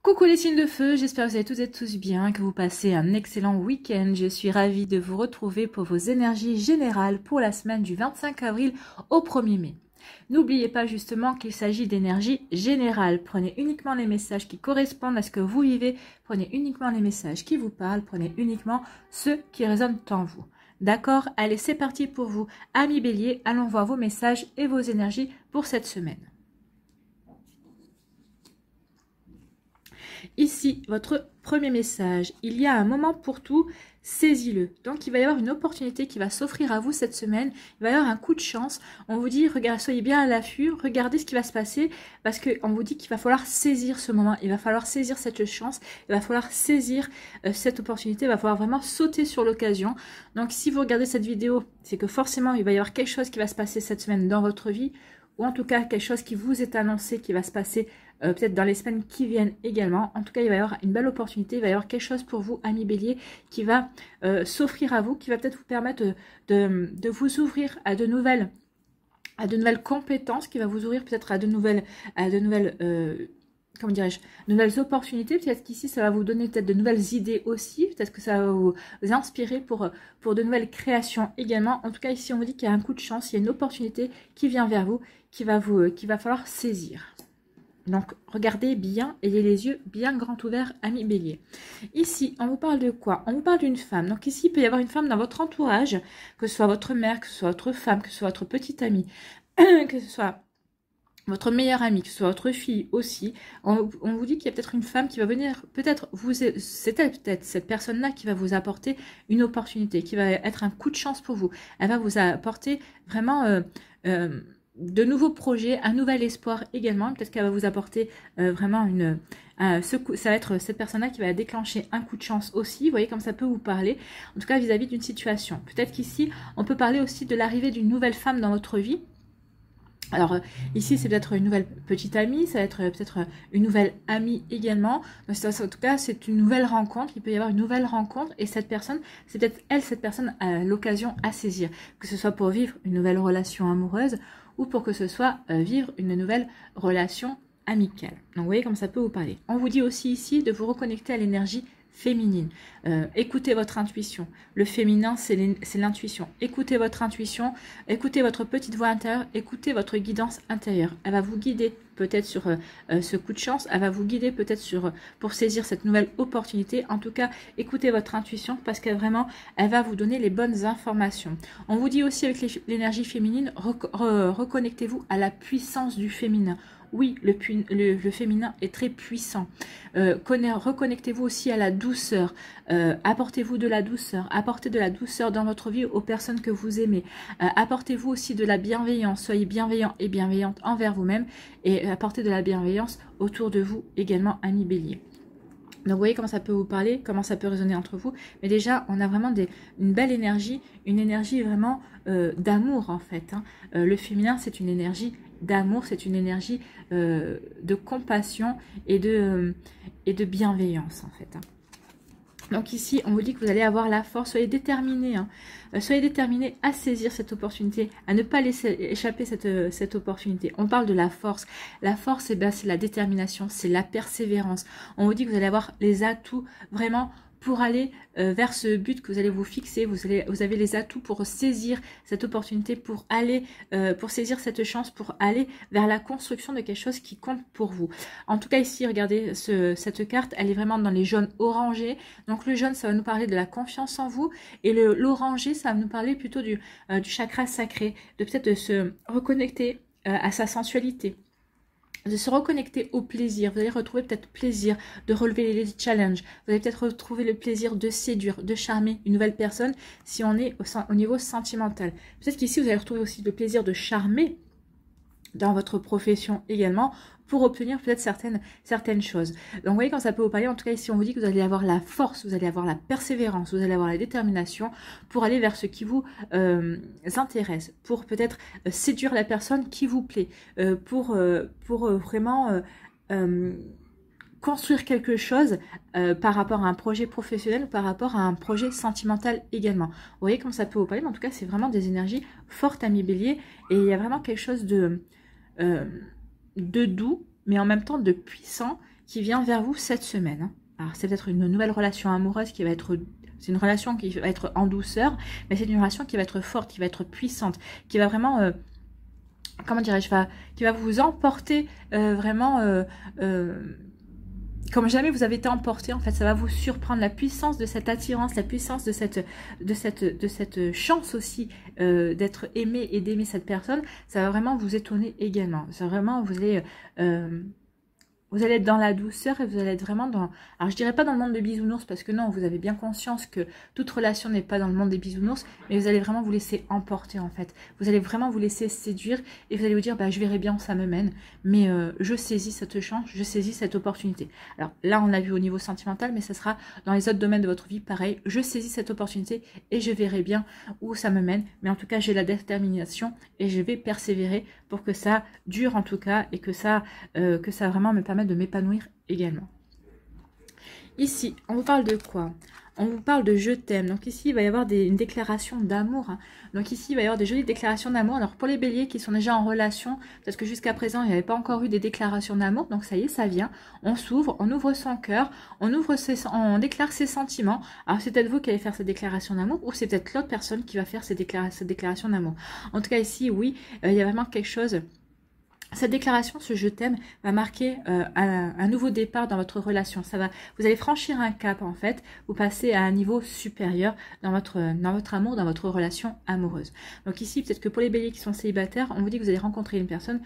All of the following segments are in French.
Coucou les signes de feu, j'espère que vous allez toutes et tous bien, que vous passez un excellent week-end. Je suis ravie de vous retrouver pour vos énergies générales pour la semaine du 25 avril au 1er mai. N'oubliez pas justement qu'il s'agit d'énergie générale. Prenez uniquement les messages qui correspondent à ce que vous vivez, prenez uniquement les messages qui vous parlent, prenez uniquement ceux qui résonnent en vous. D'accord? Allez, c'est parti pour vous. Amis Bélier, allons voir vos messages et vos énergies pour cette semaine. Ici, votre premier message, il y a un moment pour tout, saisis-le. Donc, il va y avoir une opportunité qui va s'offrir à vous cette semaine. Il va y avoir un coup de chance. On vous dit, regardez, soyez bien à l'affût, regardez ce qui va se passer parce qu'on vous dit qu'il va falloir saisir ce moment. Il va falloir saisir cette chance. Il va falloir saisir cette opportunité. Il va falloir vraiment sauter sur l'occasion. Donc, si vous regardez cette vidéo, c'est que forcément, il va y avoir quelque chose qui va se passer cette semaine dans votre vie ou en tout cas quelque chose qui vous est annoncé qui va se passer peut-être dans les semaines qui viennent également. En tout cas, il va y avoir une belle opportunité, il va y avoir quelque chose pour vous, amis Bélier, qui va s'offrir à vous, qui va peut-être vous permettre de vous ouvrir à de nouvelles compétences, qui va vous ouvrir peut-être à de nouvelles comment dirais-je, de nouvelles opportunités. Peut-être qu'ici, ça va vous donner peut-être de nouvelles idées aussi. Peut-être que ça va vous inspirer pour de nouvelles créations également. En tout cas, ici, on vous dit qu'il y a un coup de chance, il y a une opportunité qui vient vers vous, qu'il va falloir saisir. Donc, regardez bien, ayez les yeux bien grands ouverts, amis Bélier. Ici, on vous parle de quoi? On vous parle d'une femme. Donc ici, il peut y avoir une femme dans votre entourage, que ce soit votre mère, que ce soit votre femme, que ce soit votre petite amie, que ce soit votre meilleure amie, que ce soit votre fille aussi. On vous dit qu'il y a peut-être une femme qui va venir, peut-être c'est peut-être cette personne-là qui va vous apporter une opportunité, qui va être un coup de chance pour vous. Elle va vous apporter vraiment de nouveaux projets, un nouvel espoir également. Peut-être qu'elle va vous apporter vraiment ça va être cette personne-là qui va déclencher un coup de chance aussi. Vous voyez comme ça peut vous parler, en tout cas vis-à-vis d'une situation. Peut-être qu'ici, on peut parler aussi de l'arrivée d'une nouvelle femme dans votre vie. Alors ici c'est peut-être une nouvelle petite amie, ça va être peut-être une nouvelle amie également. En tout cas c'est une nouvelle rencontre, il peut y avoir une nouvelle rencontre et cette personne, c'est peut-être elle, cette personne a l'occasion à saisir. Que ce soit pour vivre une nouvelle relation amoureuse ou pour que ce soit vivre une nouvelle relation amicale. Donc vous voyez comme ça peut vous parler. On vous dit aussi ici de vous reconnecter à l'énergie féminine. Écoutez votre intuition. Le féminin, c'est l'intuition. Écoutez votre intuition, écoutez votre petite voix intérieure, écoutez votre guidance intérieure. Elle va vous guider peut-être sur ce coup de chance, elle va vous guider peut-être pour saisir cette nouvelle opportunité. En tout cas, écoutez votre intuition parce qu'elle va vous donner les bonnes informations. On vous dit aussi avec l'énergie féminine, reconnectez-vous à la puissance du féminin. Oui, le féminin est très puissant. Reconnectez-vous aussi à la douceur. Apportez-vous de la douceur. Apportez de la douceur dans votre vie aux personnes que vous aimez. Apportez-vous aussi de la bienveillance. Soyez bienveillant et bienveillante envers vous-même. Et apportez de la bienveillance autour de vous également, amis Bélier. Donc vous voyez comment ça peut vous parler, comment ça peut résonner entre vous. Mais déjà, on a vraiment une belle énergie, une énergie vraiment d'amour en fait. Hein. Le féminin, c'est une énergie d'amour, c'est une énergie de compassion et de bienveillance en fait. Hein. Donc ici, on vous dit que vous allez avoir la force, soyez déterminés. Hein. Soyez déterminés à saisir cette opportunité, à ne pas laisser échapper cette opportunité. On parle de la force. La force, c'est la détermination, c'est la persévérance. On vous dit que vous allez avoir les atouts vraiment pour aller vers ce but que vous allez vous fixer. Vous avez les atouts pour saisir cette opportunité, pour saisir cette chance, pour aller vers la construction de quelque chose qui compte pour vous. En tout cas ici, regardez cette carte, elle est vraiment dans les jaunes orangés. Donc le jaune, ça va nous parler de la confiance en vous et l'orangé, ça va nous parler plutôt du chakra sacré, de peut-être de se reconnecter à sa sensualité, de se reconnecter au plaisir. Vous allez retrouver peut-être plaisir de relever les challenges. Vous allez peut-être retrouver le plaisir de séduire, de charmer une nouvelle personne si on est au niveau sentimental. Peut-être qu'ici, vous allez retrouver aussi le plaisir de charmer dans votre profession également pour obtenir peut-être certaines choses. Donc vous voyez quand ça peut vous parler, en tout cas ici on vous dit que vous allez avoir la force, vous allez avoir la persévérance, vous allez avoir la détermination pour aller vers ce qui vous intéresse, pour peut-être séduire la personne qui vous plaît, pour vraiment construire quelque chose par rapport à un projet professionnel ou par rapport à un projet sentimental également. Vous voyez comment ça peut vous parler, mais en tout cas c'est vraiment des énergies fortes, amis Bélier, et il y a vraiment quelque chose de doux, mais en même temps de puissant qui vient vers vous cette semaine. Hein. Alors, c'est peut-être une nouvelle relation amoureuse qui va être... C'est une relation qui va être en douceur, mais c'est une relation qui va être forte, qui va être puissante, qui va vraiment... comment dirais-je, qui va vous emporter vraiment comme jamais vous avez été emporté. En fait, ça va vous surprendre, la puissance de cette attirance, la puissance de cette chance aussi d'être aimé et d'aimer cette personne. Ça va vraiment vous étonner également. Ça va vraiment vous allez être dans la douceur et vous allez être vraiment dans... Alors, je dirais pas dans le monde des bisounours parce que non, vous avez bien conscience que toute relation n'est pas dans le monde des bisounours, mais vous allez vraiment vous laisser emporter en fait. Vous allez vraiment vous laisser séduire et vous allez vous dire, bah, je verrai bien où ça me mène, mais je saisis cette chance, je saisis cette opportunité. Alors là, on l'a vu au niveau sentimental, mais ça sera dans les autres domaines de votre vie, pareil. Je saisis cette opportunité et je verrai bien où ça me mène, mais en tout cas, j'ai la détermination et je vais persévérer pour que ça dure en tout cas et que ça vraiment me permette de m'épanouir également. Ici, on vous parle de quoi? On vous parle de je t'aime. Donc ici, il va y avoir une déclaration d'amour. Hein. Donc ici, il va y avoir des jolies déclarations d'amour. Alors pour les béliers qui sont déjà en relation, parce que jusqu'à présent, il n'y avait pas encore eu des déclarations d'amour. Donc ça y est, ça vient. On s'ouvre, on ouvre son cœur, on déclare ses sentiments. Alors c'est peut-être vous qui allez faire cette déclaration d'amour ou c'est peut-être l'autre personne qui va faire cette déclaration d'amour. En tout cas ici, oui, il y a vraiment quelque chose... Cette déclaration, ce je t'aime, va marquer un nouveau départ dans votre relation. Vous allez franchir un cap en fait, vous passez à un niveau supérieur dans votre amour, dans votre relation amoureuse. Donc ici, peut-être que pour les béliers qui sont célibataires, on vous dit que vous allez rencontrer une personne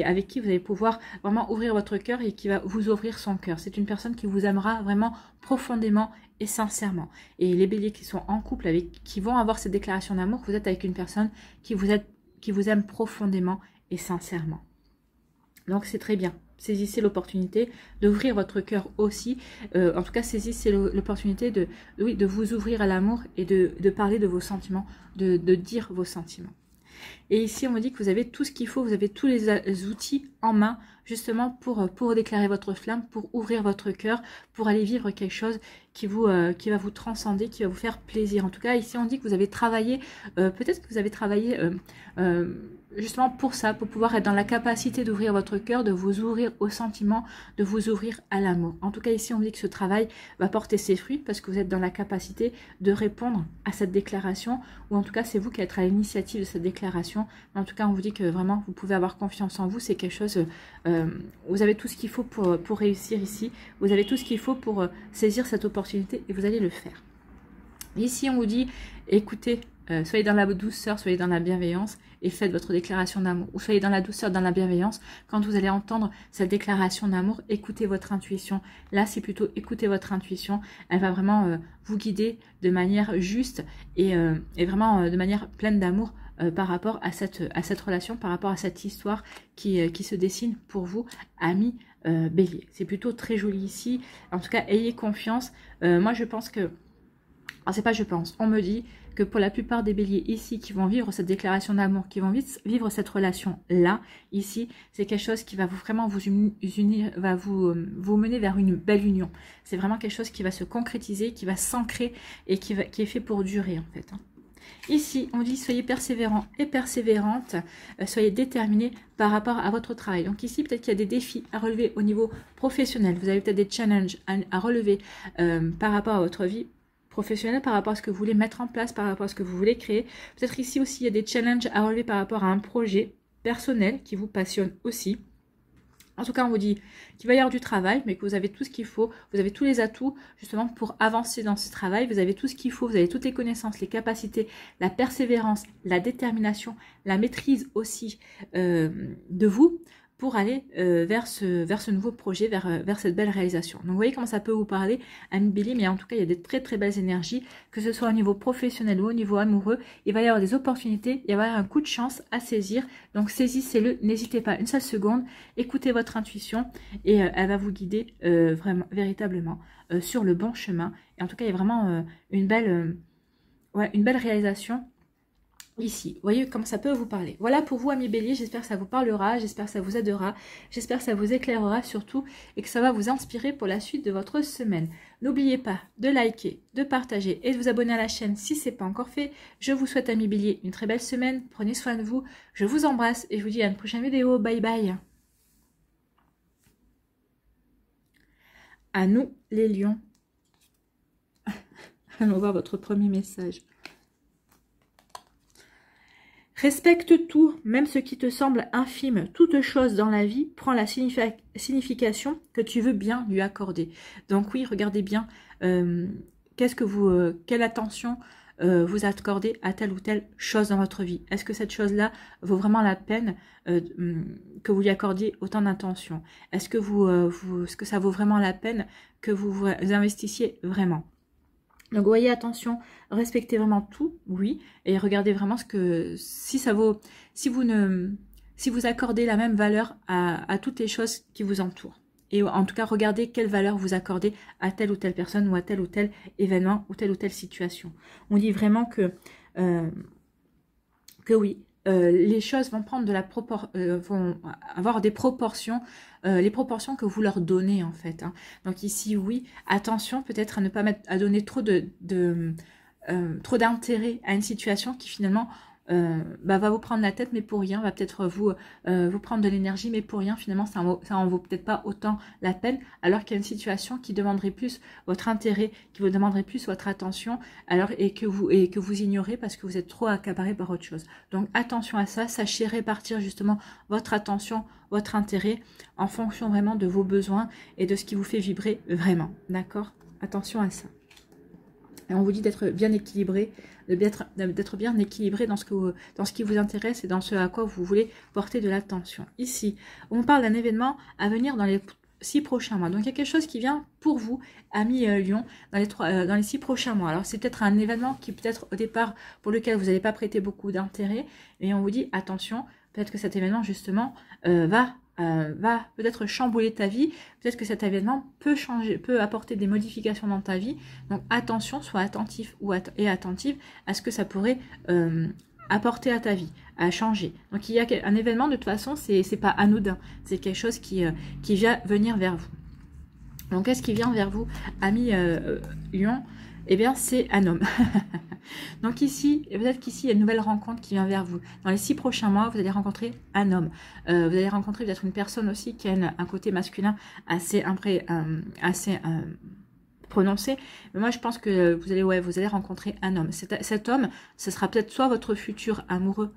avec qui vous allez pouvoir vraiment ouvrir votre cœur et qui va vous ouvrir son cœur. C'est une personne qui vous aimera vraiment profondément et sincèrement. Et les béliers qui sont en couple, qui vont avoir cette déclaration d'amour, vous êtes avec une personne qui vous aime profondément et sincèrement. Donc c'est très bien. Saisissez l'opportunité d'ouvrir votre cœur aussi. En tout cas, saisissez l'opportunité de vous ouvrir à l'amour et de parler de vos sentiments, de dire vos sentiments. Et ici, on me dit que vous avez tout ce qu'il faut, vous avez tous les outils en main, justement pour déclarer votre flamme, pour ouvrir votre cœur, pour aller vivre quelque chose qui va vous transcender, qui va vous faire plaisir. En tout cas, ici, on dit que vous avez travaillé, peut-être que vous avez travaillé justement pour ça, pour pouvoir être dans la capacité d'ouvrir votre cœur, de vous ouvrir aux sentiments, de vous ouvrir à l'amour. En tout cas, ici, on me dit que ce travail va porter ses fruits parce que vous êtes dans la capacité de répondre à cette déclaration, ou en tout cas, c'est vous qui êtes à l'initiative de cette déclaration. Mais en tout cas, on vous dit que vraiment, vous pouvez avoir confiance en vous. C'est quelque chose, vous avez tout ce qu'il faut pour réussir ici. Vous avez tout ce qu'il faut pour saisir cette opportunité et vous allez le faire. Ici, on vous dit, écoutez, soyez dans la douceur, soyez dans la bienveillance et faites votre déclaration d'amour. Ou soyez dans la douceur, dans la bienveillance. Quand vous allez entendre cette déclaration d'amour, écoutez votre intuition. Là, c'est plutôt écoutez votre intuition. Elle va vraiment vous guider de manière juste et vraiment de manière pleine d'amour par rapport à cette relation, par rapport à cette histoire qui se dessine pour vous, amis bélier. C'est plutôt très joli ici. En tout cas, ayez confiance. Moi, je pense que... Alors, c'est pas je pense, on me dit que pour la plupart des béliers ici qui vont vivre cette déclaration d'amour, qui vont vivre cette relation-là, ici, c'est quelque chose qui va vraiment vous unir, va vous mener vers une belle union. C'est vraiment quelque chose qui va se concrétiser, qui va s'ancrer et qui est fait pour durer en fait. Ici, on dit soyez persévérants et persévérantes, soyez déterminés par rapport à votre travail. Donc ici, peut-être qu'il y a des défis à relever au niveau professionnel. Vous avez peut-être des challenges à relever par rapport à votre vie professionnel, par rapport à ce que vous voulez mettre en place, par rapport à ce que vous voulez créer. Peut-être ici aussi, il y a des challenges à relever par rapport à un projet personnel qui vous passionne aussi. En tout cas, on vous dit qu'il va y avoir du travail, mais que vous avez tout ce qu'il faut, vous avez tous les atouts justement pour avancer dans ce travail, vous avez tout ce qu'il faut, vous avez toutes les connaissances, les capacités, la persévérance, la détermination, la maîtrise aussi de vous, pour aller vers ce nouveau projet, vers cette belle réalisation. Donc vous voyez comment ça peut vous parler, amis bélier, mais en tout cas il y a des très très belles énergies, que ce soit au niveau professionnel ou au niveau amoureux, il va y avoir des opportunités, il va y avoir un coup de chance à saisir, donc saisissez-le, n'hésitez pas une seule seconde, écoutez votre intuition et elle va vous guider vraiment, véritablement sur le bon chemin. Et en tout cas il y a vraiment une belle réalisation ici. Vous voyez comment ça peut vous parler. Voilà pour vous, amis bélier, j'espère que ça vous parlera, j'espère que ça vous aidera, j'espère que ça vous éclairera surtout et que ça va vous inspirer pour la suite de votre semaine. N'oubliez pas de liker, de partager et de vous abonner à la chaîne si ce n'est pas encore fait. Je vous souhaite, amis bélier, une très belle semaine, prenez soin de vous, je vous embrasse et je vous dis à une prochaine vidéo, bye bye. À nous, les lions. Allons voir votre premier message. Respecte tout, même ce qui te semble infime. Toute chose dans la vie prend la signification que tu veux bien lui accorder. Donc oui, regardez bien quelle attention vous accordez à telle ou telle chose dans votre vie. Est-ce que cette chose-là vaut vraiment la peine que vous lui accordiez autant d'attention? Est-ce que ça vaut vraiment la peine que vous investissiez vraiment? Donc, vous voyez, attention, respectez vraiment tout, oui, et regardez vraiment si vous accordez la même valeur à toutes les choses qui vous entourent. Et en tout cas, regardez quelle valeur vous accordez à telle ou telle personne ou à tel ou tel événement ou telle situation. On dit vraiment que oui, les choses vont prendre vont avoir des proportions, les proportions que vous leur donnez en fait. Hein. Donc ici, oui, attention peut-être à ne pas donner trop trop d'intérêt à une situation qui finalement va vous prendre la tête mais pour rien, va peut-être vous prendre de l'énergie mais pour rien, finalement ça en vaut peut-être pas autant la peine, alors qu'il y a une situation qui demanderait plus votre intérêt, qui vous demanderait plus votre attention, et que vous ignorez parce que vous êtes trop accaparé par autre chose. Donc attention à ça, sachez répartir justement votre attention, votre intérêt en fonction vraiment de vos besoins et de ce qui vous fait vibrer vraiment, d'accord? Attention à ça. Et on vous dit d'être bien équilibré, d'être bien équilibré dans ce qui vous intéresse et dans ce à quoi vous voulez porter de l'attention. Ici, on parle d'un événement à venir dans les 6 prochains mois. Donc, il y a quelque chose qui vient pour vous, amis Lion, dans les 6 prochains mois. Alors, c'est peut-être un événement qui peut-être au départ pour lequel vous n'allez pas prêter beaucoup d'intérêt. Mais on vous dit, attention, peut-être que cet événement, justement, va peut-être chambouler ta vie, peut-être que cet événement peut apporter des modifications dans ta vie, donc attention, sois attentif et attentive à ce que ça pourrait apporter à ta vie, à changer. Donc il y a un événement, de toute façon, c'est pas anodin, c'est quelque chose qui vient venir vers vous. Donc qu'est-ce qui vient vers vous, amis Lion? Eh bien, c'est un homme. Donc ici, peut-être qu'ici, il y a une nouvelle rencontre qui vient vers vous. Dans les 6 prochains mois, vous allez rencontrer un homme. Vous allez rencontrer peut-être une personne aussi qui a un côté masculin assez prononcé. Mais moi, je pense que vous allez rencontrer un homme. Cet homme, ce sera peut-être soit votre futur amoureux,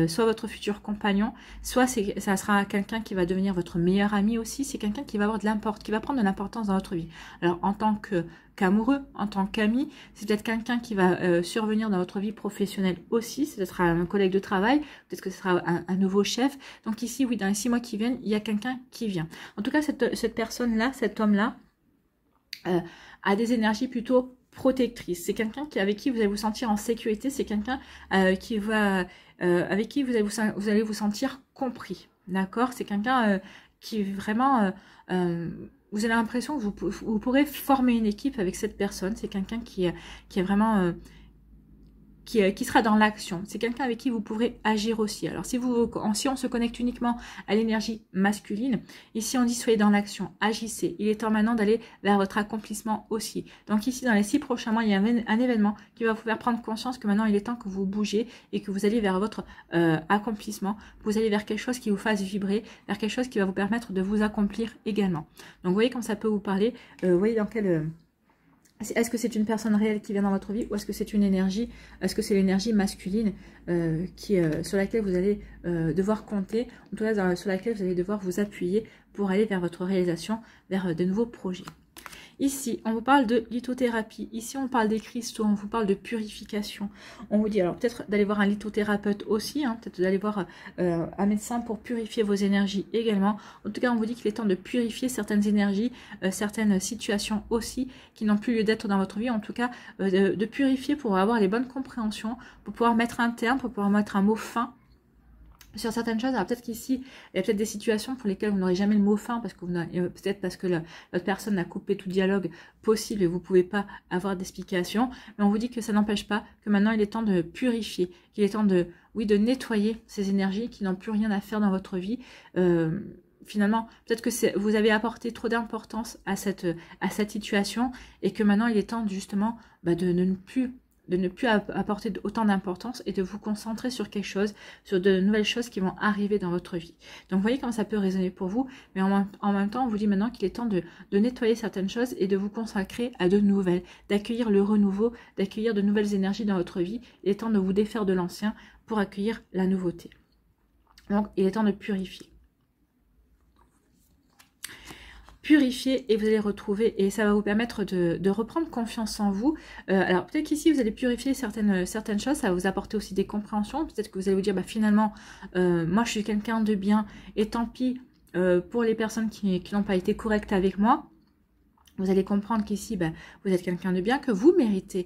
soit votre futur compagnon, soit ça sera quelqu'un qui va devenir votre meilleur ami aussi. C'est quelqu'un qui va qui va prendre de l'importance dans votre vie. Alors, en tant qu'amoureux, en tant qu'ami, c'est peut-être quelqu'un qui va survenir dans votre vie professionnelle aussi. Ce sera un collègue de travail, peut-être que ce sera un nouveau chef. Donc ici, oui, dans les 6 mois qui viennent, il y a quelqu'un qui vient. En tout cas, cette personne-là, cet homme-là, a des énergies plutôt protectrices. C'est quelqu'un avec qui vous allez vous sentir en sécurité. C'est quelqu'un avec qui vous allez vous sentir compris. D'accord? C'est quelqu'un qui vraiment... vous avez l'impression que vous pourrez former une équipe avec cette personne. C'est quelqu'un qui est vraiment... qui sera dans l'action. C'est quelqu'un avec qui vous pourrez agir aussi. Alors, si on se connecte uniquement à l'énergie masculine, ici on dit soyez dans l'action, agissez. Il est temps maintenant d'aller vers votre accomplissement aussi. Donc ici, dans les 6 prochains mois, il y a un événement qui va vous faire prendre conscience que maintenant il est temps que vous bougez et que vous allez vers votre accomplissement. Vous allez vers quelque chose qui vous fasse vibrer, vers quelque chose qui va vous permettre de vous accomplir également. Donc, vous voyez comme ça peut vous parler. Vous voyez dans quel... Est-ce que c'est une personne réelle qui vient dans votre vie ou est-ce que c'est une énergie, est-ce que c'est l'énergie masculine sur laquelle vous allez devoir compter, en tout cas sur laquelle vous allez devoir vous appuyer pour aller vers votre réalisation, vers de nouveaux projets. Ici, on vous parle de lithothérapie. Ici, on parle des cristaux, on vous parle de purification. On vous dit alors peut-être d'aller voir un lithothérapeute aussi, hein, peut-être d'aller voir un médecin pour purifier vos énergies également. En tout cas, on vous dit qu'il est temps de purifier certaines énergies, certaines situations aussi qui n'ont plus lieu d'être dans votre vie. En tout cas, de purifier pour avoir les bonnes compréhensions, pour pouvoir mettre un terme, pour pouvoir mettre un mot fin sur certaines choses. Alors peut-être qu'ici, il y a peut-être des situations pour lesquelles vous n'aurez jamais le mot fin, parce que peut-être parce que votre personne a coupé tout dialogue possible et vous ne pouvez pas avoir d'explication. Mais on vous dit que ça n'empêche pas que maintenant il est temps de purifier, qu'il est temps de nettoyer ces énergies qui n'ont plus rien à faire dans votre vie. Finalement, peut-être que vous avez apporté trop d'importance à cette situation et que maintenant il est temps justement de ne plus de ne plus apporter autant d'importance et de vous concentrer sur quelque chose, sur de nouvelles choses qui vont arriver dans votre vie. Donc vous voyez comment ça peut résonner pour vous, mais en même temps on vous dit maintenant qu'il est temps de nettoyer certaines choses et de vous consacrer à de nouvelles, d'accueillir le renouveau, d'accueillir de nouvelles énergies dans votre vie. Il est temps de vous défaire de l'ancien pour accueillir la nouveauté. Donc il est temps de purifier. Purifier et vous allez retrouver, et ça va vous permettre de reprendre confiance en vous. Alors peut-être qu'ici vous allez purifier certaines choses, ça va vous apporter aussi des compréhensions. Peut-être que vous allez vous dire bah, finalement moi je suis quelqu'un de bien et tant pis pour les personnes qui n'ont pas été correctes avec moi. Vous allez comprendre qu'ici, bah, vous êtes quelqu'un de bien, que vous méritez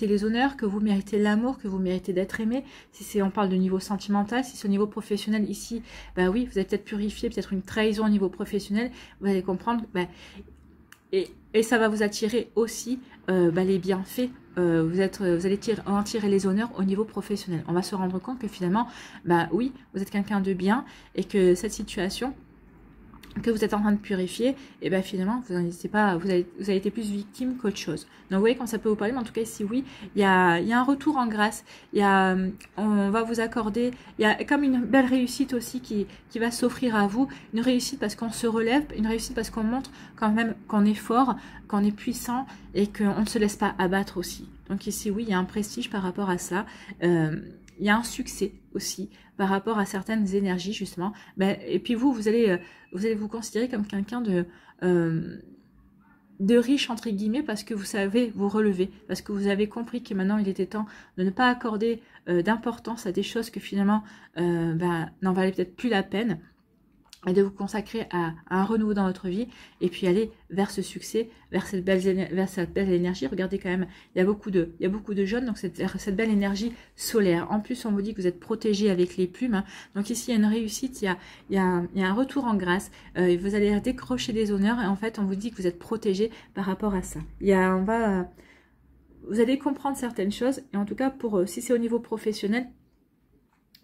les honneurs, que vous méritez l'amour, que vous méritez d'être aimé. Si on parle de niveau sentimental, si c'est au niveau professionnel ici, bah oui, vous allez peut-être purifier, peut-être une trahison au niveau professionnel. Vous allez comprendre, bah, et ça va vous attirer aussi bah, les bienfaits. Vous allez en tirer les honneurs au niveau professionnel. On va se rendre compte que finalement, bah oui, vous êtes quelqu'un de bien et que cette situation que vous êtes en train de purifier, et bien finalement, vous n'hésitez pas, vous avez été plus victime qu'autre chose. Donc vous voyez quand ça peut vous parler, mais en tout cas ici, oui, il y a un retour en grâce, on va vous accorder, il y a comme une belle réussite aussi qui va s'offrir à vous, une réussite parce qu'on se relève, une réussite parce qu'on montre quand même qu'on est fort, qu'on est puissant et qu'on ne se laisse pas abattre aussi. Donc ici, oui, il y a un prestige par rapport à ça. Il y a un succès aussi par rapport à certaines énergies justement. Et puis vous allez vous considérer comme quelqu'un de riche entre guillemets parce que vous savez vous relever, parce que vous avez compris que maintenant il était temps de ne pas accorder d'importance à des choses que finalement n'en valaient peut-être plus la peine. Et de vous consacrer à un renouveau dans votre vie et puis aller vers ce succès, vers cette belle énergie. Regardez quand même, il y a beaucoup de jeunes, donc cette belle énergie solaire. En plus, on vous dit que vous êtes protégé avec les plumes. Hein. Donc ici, il y a une réussite, il y a un retour en grâce. Vous allez décrocher des honneurs et en fait, on vous dit que vous êtes protégé par rapport à ça. Vous allez comprendre certaines choses et en tout cas, si c'est au niveau professionnel,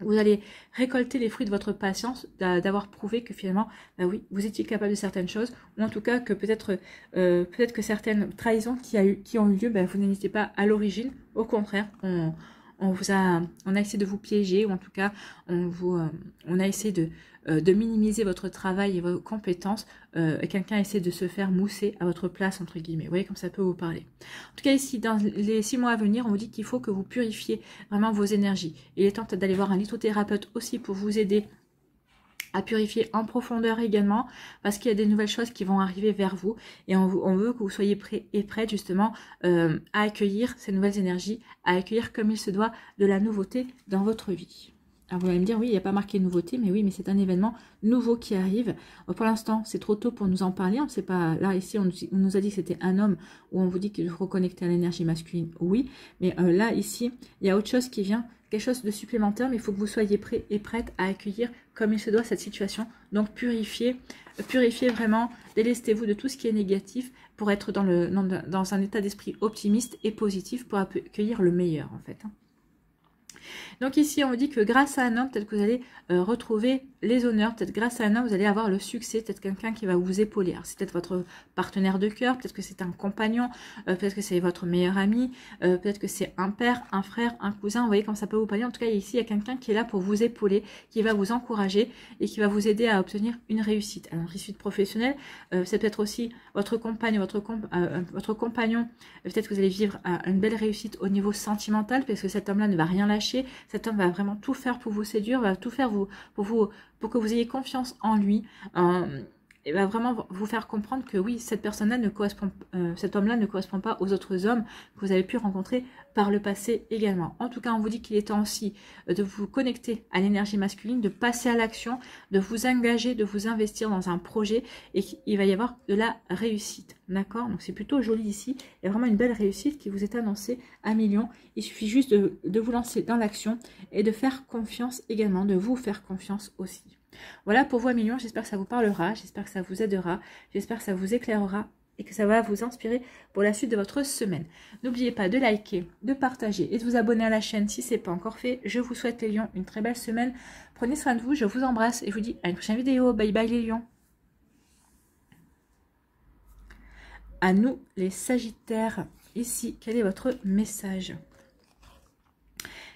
vous allez récolter les fruits de votre patience, d'avoir prouvé que finalement, bah oui, vous étiez capable de certaines choses, ou en tout cas que peut-être que certaines trahisons qui ont eu lieu, bah, vous n'étiez pas à l'origine. Au contraire, on a essayé de vous piéger, ou en tout cas, on a essayé de minimiser votre travail et vos compétences. Et quelqu'un essaie de se faire mousser à votre place, entre guillemets. Vous voyez comme ça peut vous parler. En tout cas, ici, dans les 6 mois à venir, on vous dit qu'il faut que vous purifiez vraiment vos énergies. Il est temps peut-être d'aller voir un lithothérapeute aussi pour vous aider à purifier en profondeur également, parce qu'il y a des nouvelles choses qui vont arriver vers vous, et on veut que vous soyez prêts et prêtes justement à accueillir ces nouvelles énergies, à accueillir comme il se doit de la nouveauté dans votre vie. Alors vous allez me dire, oui, il n'y a pas marqué nouveauté, mais oui, mais c'est un événement nouveau qui arrive. Pour l'instant, c'est trop tôt pour nous en parler. On ne sait pas, là, ici, on nous a dit que c'était un homme, où on vous dit qu'il faut reconnecter à l'énergie masculine, oui. Mais là, ici, il y a autre chose qui vient, quelque chose de supplémentaire, mais il faut que vous soyez prêts et prêtes à accueillir comme il se doit cette situation. Donc, purifiez vraiment, délestez-vous de tout ce qui est négatif pour être dans un état d'esprit optimiste et positif pour accueillir le meilleur, en fait. Donc ici, on vous dit que grâce à un homme, peut-être que vous allez retrouver les honneurs. Peut-être grâce à un homme, vous allez avoir le succès. Peut-être quelqu'un qui va vous épauler. Alors, c'est peut-être votre partenaire de cœur. Peut-être que c'est un compagnon. Peut-être que c'est votre meilleur ami. Peut-être que c'est un père, un frère, un cousin. Vous voyez comment ça peut vous parler. En tout cas, ici, il y a quelqu'un qui est là pour vous épauler, qui va vous encourager et qui va vous aider à obtenir une réussite. Alors, une réussite professionnelle, c'est peut-être aussi votre compagne, votre compagnon. Peut-être que vous allez vivre une belle réussite au niveau sentimental parce que cet homme-là ne va rien lâcher. Cet homme va vraiment tout faire pour vous séduire, va tout faire pour que vous ayez confiance en lui. Et va vraiment vous faire comprendre que oui, cette personne-là ne correspond, cet homme-là ne correspond pas aux autres hommes que vous avez pu rencontrer par le passé également. En tout cas, on vous dit qu'il est temps aussi de vous connecter à l'énergie masculine, de passer à l'action, de vous engager, de vous investir dans un projet et qu'il va y avoir de la réussite. D'accord? Donc c'est plutôt joli ici. Il y a vraiment une belle réussite qui vous est annoncée à millions. Il suffit juste de vous lancer dans l'action et de faire confiance également, de vous faire confiance aussi. Voilà pour vous à millions, j'espère que ça vous parlera, j'espère que ça vous aidera, j'espère que ça vous éclairera et que ça va vous inspirer pour la suite de votre semaine. N'oubliez pas de liker, de partager et de vous abonner à la chaîne si ce n'est pas encore fait. Je vous souhaite les lions une très belle semaine. Prenez soin de vous, je vous embrasse et je vous dis à une prochaine vidéo. Bye bye les lions. À nous les sagittaires, ici, quel est votre message ?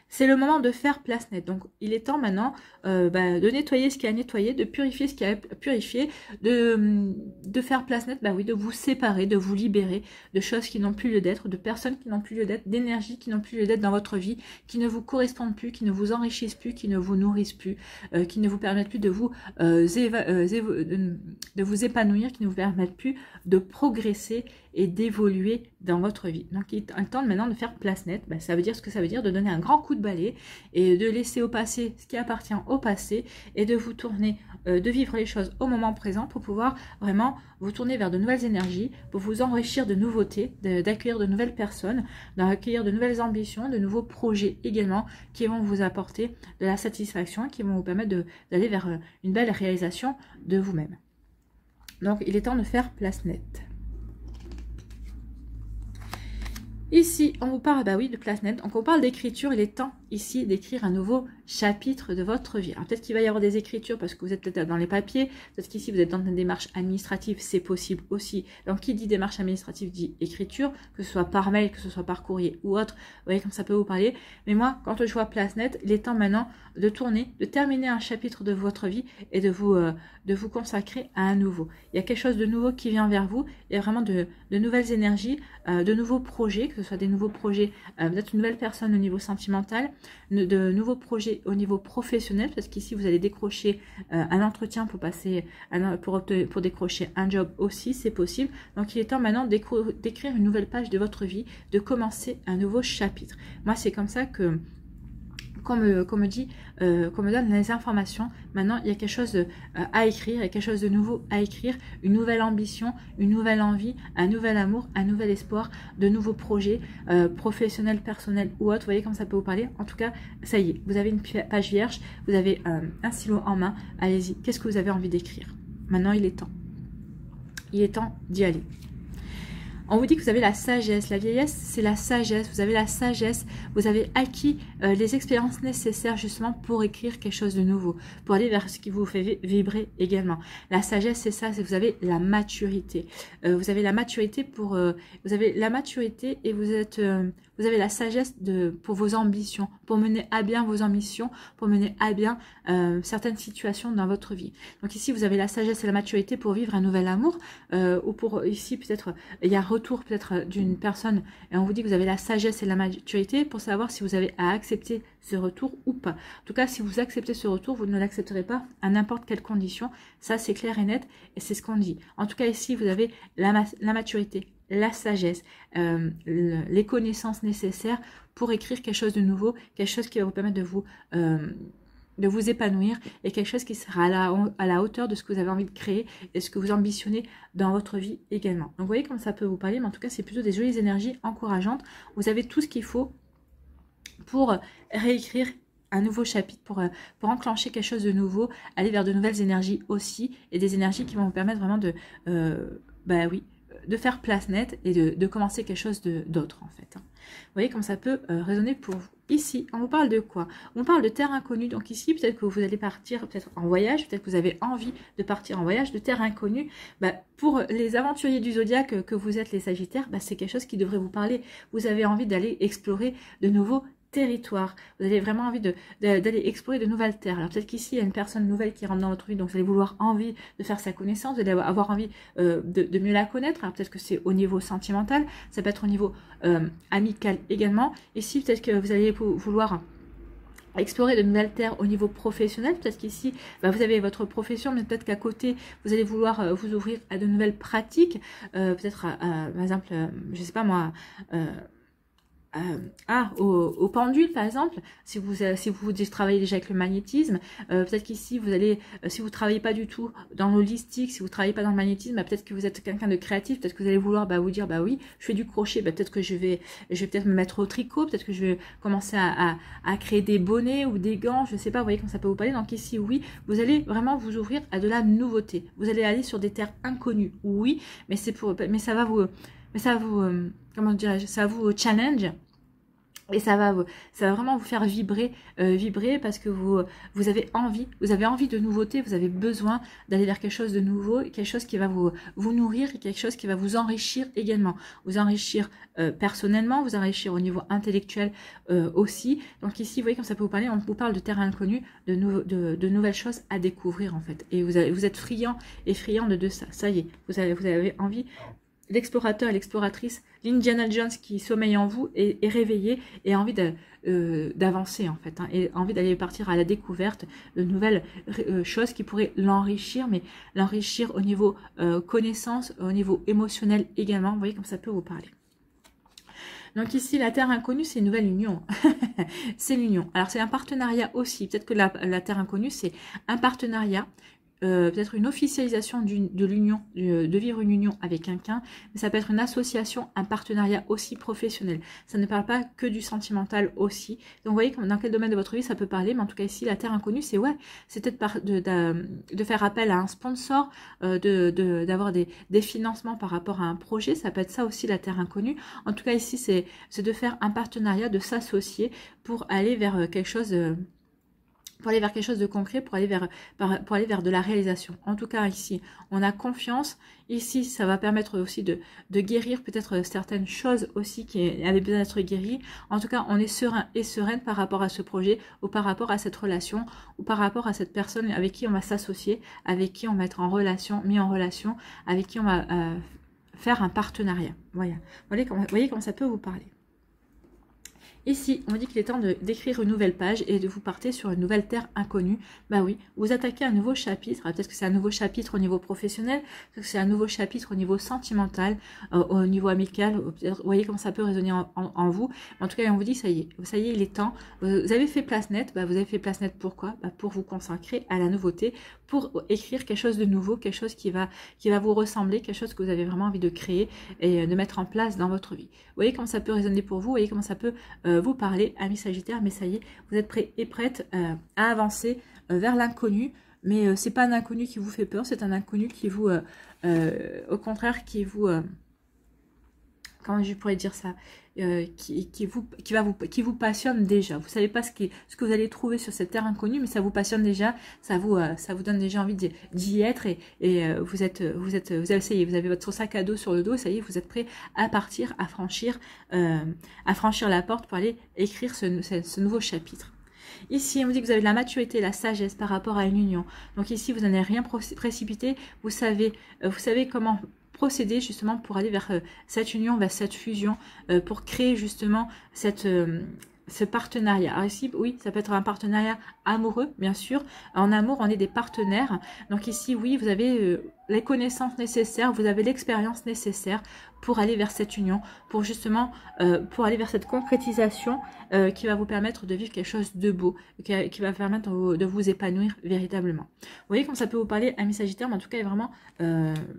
c'est le moment de faire place nette. Donc, il est temps maintenant de nettoyer ce qui a nettoyé, de purifier ce qui a purifié, de faire place nette, oui, de vous séparer, de vous libérer de choses qui n'ont plus lieu d'être, de personnes qui n'ont plus lieu d'être, d'énergie qui n'ont plus lieu d'être dans votre vie, qui ne vous correspondent plus, qui ne vous enrichissent plus, qui ne vous nourrissent plus, qui ne vous permettent plus de vous, de vous épanouir, qui ne vous permettent plus de progresser et d'évoluer dans votre vie. Donc, il est temps maintenant de faire place nette. Ça veut dire ce que ça veut dire, de donner un grand coup de balai et de laisser au passé ce qui appartient au passé et de vous tourner, de vivre les choses au moment présent pour pouvoir vraiment vous tourner vers de nouvelles énergies, pour vous enrichir de nouveautés, d'accueillir de nouvelles personnes, d'accueillir de nouvelles ambitions, de nouveaux projets également qui vont vous apporter de la satisfaction, qui vont vous permettre d'aller vers une belle réalisation de vous-même. Donc, il est temps de faire place nette. Ici, on vous parle, oui, de place nette. Donc, on parle d'écriture. Il est temps, ici, d'écrire un nouveau chapitre de votre vie. Alors, peut-être qu'il va y avoir des écritures parce que vous êtes peut-être dans les papiers. Peut-être qu'ici, vous êtes dans une démarche administrative. C'est possible aussi. Donc, qui dit démarche administrative dit écriture, que ce soit par mail, que ce soit par courrier ou autre. Vous voyez comme ça peut vous parler. Mais moi, quand je vois place nette, il est temps maintenant de tourner, de terminer un chapitre de votre vie et de vous consacrer à un nouveau. Il y a quelque chose de nouveau qui vient vers vous. Il y a vraiment de nouvelles énergies, de nouveaux projets, que ce soit des nouveaux projets, peut-être une nouvelle personne au niveau sentimental, de nouveaux projets au niveau professionnel, parce qu'ici vous allez décrocher un entretien pour passer, pour décrocher un job aussi, c'est possible. Donc il est temps maintenant d'écrire une nouvelle page de votre vie, de commencer un nouveau chapitre. Moi c'est comme ça que qu'on me donne les informations. Maintenant, il y a quelque chose à écrire, il y a quelque chose de nouveau à écrire, une nouvelle ambition, une nouvelle envie, un nouvel amour, un nouvel espoir, de nouveaux projets professionnels, personnels ou autres. Vous voyez comme ça peut vous parler. En tout cas, ça y est, vous avez une page vierge, vous avez un stylo en main. Allez-y, qu'est-ce que vous avez envie d'écrire? Maintenant, il est temps. Il est temps d'y aller. On vous dit que vous avez la sagesse. La vieillesse, c'est la sagesse. Vous avez la sagesse. Vous avez acquis les expériences nécessaires justement pour écrire quelque chose de nouveau, pour aller vers ce qui vous fait vibrer également. La sagesse, c'est ça. C'est que vous avez la maturité. Vous avez la maturité vous avez la maturité et vous avez la sagesse pour vos ambitions, pour mener à bien vos ambitions, pour mener à bien certaines situations dans votre vie. Donc ici, vous avez la sagesse et la maturité pour vivre un nouvel amour, ou pour ici peut-être il y a retour peut-être d'une personne et on vous dit que vous avez la sagesse et la maturité pour savoir si vous avez à accepter ce retour ou pas. En tout cas, si vous acceptez ce retour, vous ne l'accepterez pas à n'importe quelle condition. Ça, c'est clair et net et c'est ce qu'on dit. En tout cas, ici, vous avez la maturité, la sagesse, les connaissances nécessaires pour écrire quelque chose de nouveau, quelque chose qui va vous permettre de vous épanouir et quelque chose qui sera à la hauteur de ce que vous avez envie de créer et ce que vous ambitionnez dans votre vie également. Donc vous voyez comme ça peut vous parler, mais en tout cas c'est plutôt des jolies énergies encourageantes. Vous avez tout ce qu'il faut pour réécrire un nouveau chapitre, pour enclencher quelque chose de nouveau, aller vers de nouvelles énergies aussi et des énergies qui vont vous permettre vraiment de faire place nette et de commencer quelque chose d'autre en fait. Vous voyez comme ça peut résonner pour vous. Ici, on vous parle de quoi? On parle de terre inconnue. Donc ici, peut-être que vous allez partir peut-être en voyage, peut-être que vous avez envie de partir en voyage, de terre inconnue. Pour les aventuriers du zodiaque que vous êtes, les Sagittaires, c'est quelque chose qui devrait vous parler. Vous avez envie d'aller explorer de nouveaux territoire. Vous avez vraiment envie d'aller explorer de nouvelles terres. Alors peut-être qu'ici, il y a une personne nouvelle qui rentre dans votre vie, donc vous allez vouloir envie de faire sa connaissance, vous allez avoir envie de mieux la connaître. Alors peut-être que c'est au niveau sentimental, ça peut être au niveau amical également. Ici, peut-être que vous allez vouloir explorer de nouvelles terres au niveau professionnel. Peut-être qu'ici, vous avez votre profession, mais peut-être qu'à côté, vous allez vouloir vous ouvrir à de nouvelles pratiques. Peut-être, par exemple, je sais pas moi... au pendule par exemple, si vous travaillez déjà avec le magnétisme, peut-être qu'ici vous allez, si vous travaillez pas du tout dans l'holistique, si vous travaillez pas dans le magnétisme, peut-être que vous êtes quelqu'un de créatif, peut-être que vous allez vouloir vous dire oui, je fais du crochet, peut-être que je vais peut-être me mettre au tricot, peut-être que je vais commencer à créer des bonnets ou des gants, je sais pas, vous voyez comment ça peut vous parler. Donc ici oui, vous allez vraiment vous ouvrir à de la nouveauté, vous allez aller sur des terres inconnues, oui, mais ça va vous comment dirais-je, ça vous challenge. Et ça va vraiment vous faire vibrer, vibrer parce que vous avez envie de nouveauté, vous avez besoin d'aller vers quelque chose de nouveau, quelque chose qui va vous nourrir et quelque chose qui va vous enrichir également. Vous enrichir personnellement, vous enrichir au niveau intellectuel aussi. Donc ici, vous voyez comme ça peut vous parler, on vous parle de terrain inconnu, de nouvelles choses à découvrir en fait. Et vous êtes friand et friand de ça. Ça y est, vous avez envie. L'explorateur et l'exploratrice, l'Indiana Jones qui sommeille en vous est réveillé et a envie d'avancer en fait, hein, et envie d'aller partir à la découverte de nouvelles choses qui pourraient l'enrichir, mais l'enrichir au niveau connaissance, au niveau émotionnel également. Vous voyez comme ça peut vous parler. Donc ici, la terre inconnue, c'est une nouvelle union. C'est l'union. Alors c'est un partenariat aussi. Peut-être que la terre inconnue, c'est un partenariat. Peut-être une officialisation de l'union, de vivre une union avec quelqu'un, mais ça peut être une association, un partenariat aussi professionnel. Ça ne parle pas que du sentimental aussi. Donc vous voyez dans quel domaine de votre vie ça peut parler, mais en tout cas ici la terre inconnue, c'est peut-être de faire appel à un sponsor, d'avoir des financements par rapport à un projet, ça peut être ça aussi la terre inconnue. En tout cas ici c'est de faire un partenariat, de s'associer pour aller vers quelque chose de concret, pour aller vers de la réalisation. En tout cas, ici, on a confiance. Ici, ça va permettre aussi de guérir peut-être certaines choses aussi qui avaient besoin d'être guéries. En tout cas, on est serein et sereine par rapport à ce projet, ou par rapport à cette relation, ou par rapport à cette personne avec qui on va s'associer, avec qui on va être mis en relation, avec qui on va faire un partenariat. Voilà. Vous voyez comment ça peut vous parler. Ici, on dit qu'il est temps d'écrire une nouvelle page et de vous partir sur une nouvelle terre inconnue. Bah oui, vous attaquez un nouveau chapitre. Peut-être que c'est un nouveau chapitre au niveau professionnel, peut-être que c'est un nouveau chapitre au niveau sentimental, au niveau amical. Vous voyez comment ça peut résonner en vous. En tout cas, on vous dit, ça y est, il est temps. Vous avez fait place nette. Vous avez fait place nette pourquoi? Pour vous consacrer à la nouveauté, pour écrire quelque chose de nouveau, quelque chose qui va vous ressembler, quelque chose que vous avez vraiment envie de créer et de mettre en place dans votre vie. Vous voyez comment ça peut résonner pour vous, vous voyez comment ça peut vous parler, amis Sagittaires, mais ça y est, vous êtes prêts et prêtes à avancer vers l'inconnu, mais c'est pas un inconnu qui vous fait peur, c'est un inconnu qui vous, au contraire, qui vous, comment je pourrais dire ça, qui vous passionne déjà. Vous savez pas ce que vous allez trouver sur cette terre inconnue, mais ça vous passionne déjà, ça vous donne déjà envie d'y être et vous avez votre sac à dos sur le dos, et ça y est, vous êtes prêt à partir, à franchir la porte pour aller écrire ce nouveau chapitre. Ici, on vous dit que vous avez de la maturité, la sagesse par rapport à une union. Donc ici, vous n'allez rien précipiter. Vous savez comment procéder justement pour aller vers cette union, vers cette fusion, pour créer justement ce partenariat. Alors ici, oui, ça peut être un partenariat amoureux, bien sûr. En amour, on est des partenaires. Donc ici, oui, vous avez les connaissances nécessaires, vous avez l'expérience nécessaire pour aller vers cette union, pour justement, pour aller vers cette concrétisation qui va vous permettre de vivre quelque chose de beau, qui va permettre de vous épanouir véritablement. Vous voyez comme ça peut vous parler, amis Sagittaires, mais en tout cas,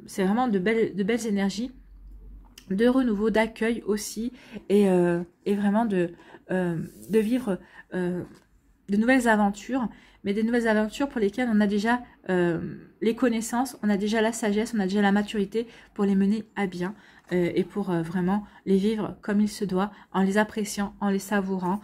c'est vraiment de belles énergies, de renouveau, d'accueil aussi, et vraiment de vivre de nouvelles aventures, mais des nouvelles aventures pour lesquelles on a déjà les connaissances, on a déjà la sagesse, on a déjà la maturité pour les mener à bien et pour vraiment les vivre comme il se doit, en les appréciant, en les savourant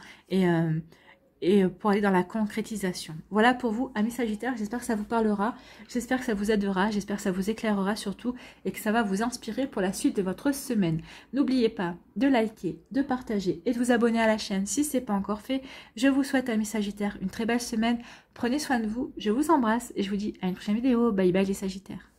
et pour aller dans la concrétisation. Voilà pour vous, amis Sagittaires, j'espère que ça vous parlera, j'espère que ça vous aidera, j'espère que ça vous éclairera surtout et que ça va vous inspirer pour la suite de votre semaine. N'oubliez pas de liker, de partager et de vous abonner à la chaîne si ce n'est pas encore fait. Je vous souhaite, amis Sagittaires, une très belle semaine. Prenez soin de vous, je vous embrasse et je vous dis à une prochaine vidéo. Bye bye les Sagittaires.